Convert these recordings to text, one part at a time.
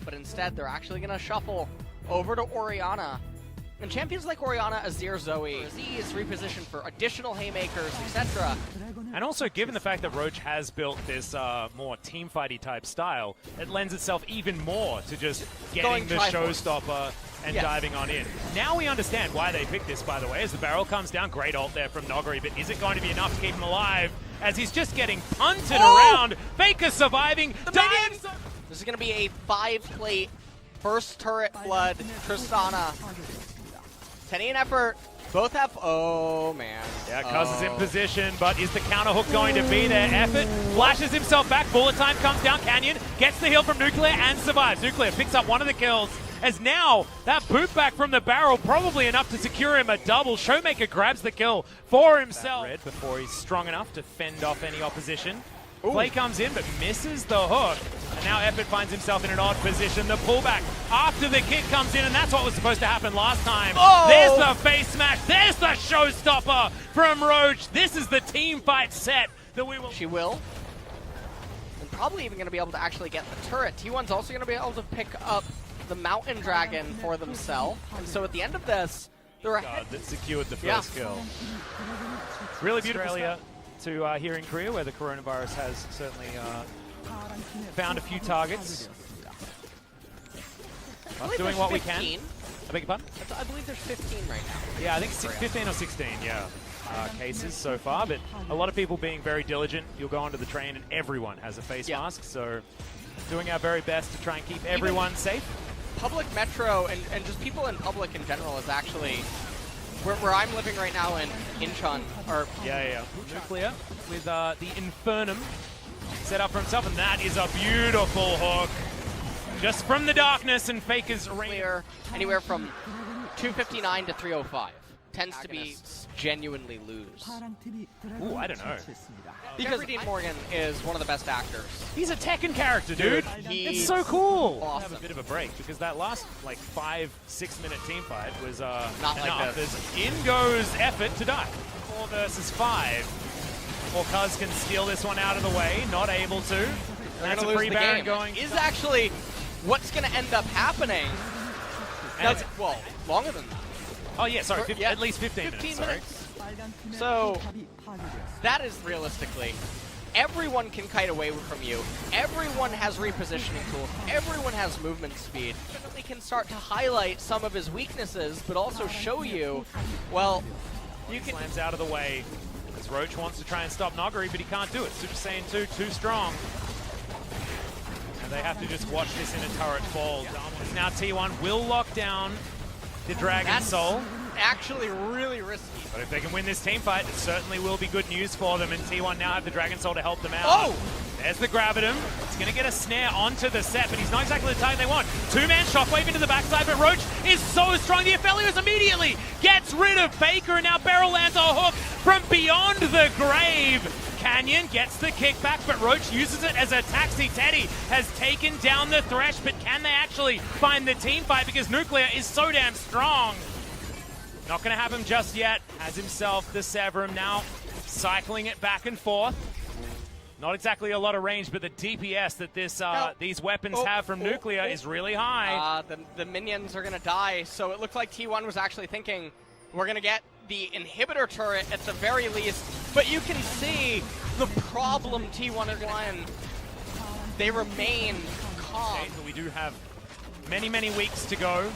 but instead they're actually going to shuffle over to Orianna. And champions like Orianna, Azir, Zoe, Z is repositioned for additional haymakers, etc. And also, given the fact that Roach has built this more teamfighty type style, it lends itself even more to just getting the showstopper and diving on in. Now we understand why they picked this, by the way, as the barrel comes down. Great ult there from Noguri, but is it going to be enough to keep him alive as he's just getting punted around? Faker surviving. This is going to be a 5-plate first turret flood. Tristana. Tenny and Effort both have. Oh man. Yeah, Cuz is in position, but is the counter hook going to be there? Effort flashes himself back. Bullet time comes down. Canyon gets the heal from Nuclear and survives. Nuclear picks up one of the kills. As now that boot back from the barrel, probably enough to secure him a double. Showmaker grabs the kill for himself. Red before he's strong enough to fend off any opposition. Play comes in but misses the hook. And now Effort finds himself in an odd position. The pullback after the kick comes in, and that's what was supposed to happen last time. There's the face smash. There's the showstopper from Roach. This is the team fight set that we will. She will. And probably even going to be able to actually get the turret. T1's also going to be able to pick up the Mountain Dragon for themselves. And so at the end of this, they're ahead. That secured the first kill. Really beautiful Australia to here in Korea, where the coronavirus has certainly found a few targets. Doing what we can. I beg your pardon? I believe there's 15 right now. Yeah, I think 15 or 16, cases so far, but a lot of people being very diligent. You'll go onto the train and everyone has a face mask, so doing our very best to try and keep everyone safe. Public metro and just people in public in general is actually where I'm living right now in Incheon. Or Nuclear with the Infernum set up for himself, and that is a beautiful hook. Just from the darkness, and Faker's clear anywhere from 259 to 305. Tends to be genuinely lose. Ooh, I don't know. Because Dean Morgan is one of the best actors. He's a Tekken character, dude. It's so cool. Awesome. Have a bit of a break because that last 5-6 minute team fight was not enough. Like this. In goes Effort to die. 4 versus 5. Or Cuz can steal this one out of the way. Not able to. That's a free Baron going. Is actually what's going to end up happening. And well, longer than that. Oh yeah, sorry, at least 15 minutes. So, that is realistically, everyone can kite away from you. Everyone has repositioning tools. Everyone has movement speed. Definitely can start to highlight some of his weaknesses, but also show you, well, you can... Slams out of the way as Roach wants to try and stop Noguri, but he can't do it. Super Saiyan 2, too strong. And they have to just watch this in a turret fall. Now T1 will lock down the Dragon Soul. Actually really risky. But if they can win this team fight, it certainly will be good news for them, and T1 now have the Dragon Soul to help them out. Oh! There's the Gravitum. He's going to get a snare onto the set, but he's not exactly the target they want. Two-man Shockwave into the backside, but Roach is so strong. The Aphelios immediately gets rid of Faker, and now Barrel lands a hook from beyond the grave. Canyon gets the kickback, but Roach uses it as a taxi. Teddy has taken down the Thresh, but can they actually find the team fight because Nuclear is so damn strong? Not going to have him just yet. Has himself the Severum now, cycling it back and forth. Not exactly a lot of range, but the DPS that these weapons have from Nuclear is really high. The minions are going to die, so it looked like T1 was actually thinking, we're going to get the inhibitor turret at the very least, but you can see the problem T1 are going to have. They remain calm. Okay, so we do have many, many weeks to go.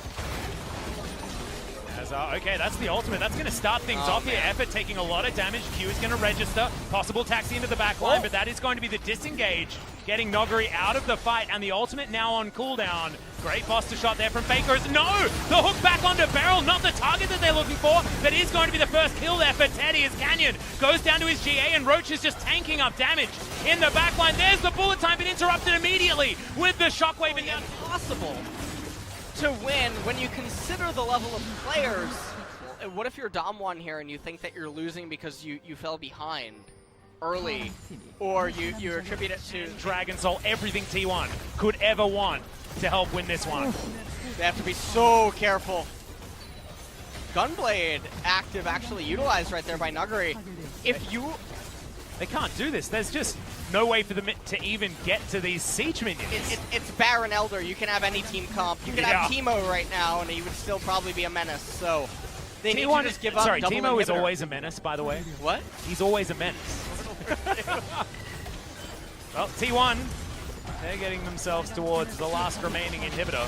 Okay, that's the ultimate. That's going to start things off here. Effort taking a lot of damage. Q is going to register. Possible taxi into the back line, but that is going to be the disengage. Getting Noguri out of the fight, and the ultimate now on cooldown. Great Buster shot there from Faker. No! The hook back onto Barrel, not the target that they're looking for. That is going to be the first kill there for Teddy as Canyon goes down to his GA, and Roach is just tanking up damage in the back line. There's the bullet time, but interrupted immediately with the Shockwave. And impossible to win when you consider the level of players. What if you're Damwon here and you think that you're losing because you fell behind early, or you attribute it to Dragon Soul, everything T1 could ever want to help win this one. They have to be so careful. Gunblade active actually utilized right there by Nuggery. If you... They can't do this. There's just no way for them to even get to these siege minions. It's Baron Elder. You can have any team comp. You can have Teemo right now, and he would still probably be a menace. So they need to just give up. Sorry, Teemo is inhibitor. always a menace, by the way. What? He's always a menace. Well, T1, they're getting themselves towards the last remaining inhibitor.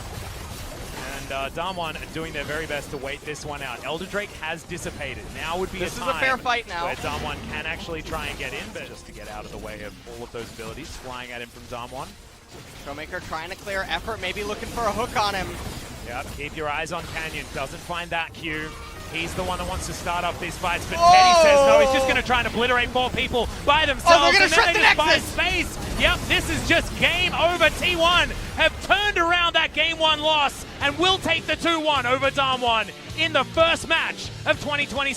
And Damwon are doing their very best to wait this one out. Elder Drake has dissipated. Now would be this a is time a fair fight now. where Damwon can actually try and get in, but just to get out of the way of all of those abilities flying at him from Damwon. Showmaker trying to clear effort, maybe looking for a hook on him. Yep, keep your eyes on Canyon. Doesn't find that Q. He's the one that wants to start up these fights, but Teddy says no, he's just going to try and obliterate 4 people by themselves, and then they just buy Nexus. space. Yep, this is just game over. T1 have turned around that game 1 loss and will take the 2-1 over Damwon in the first match of 2020.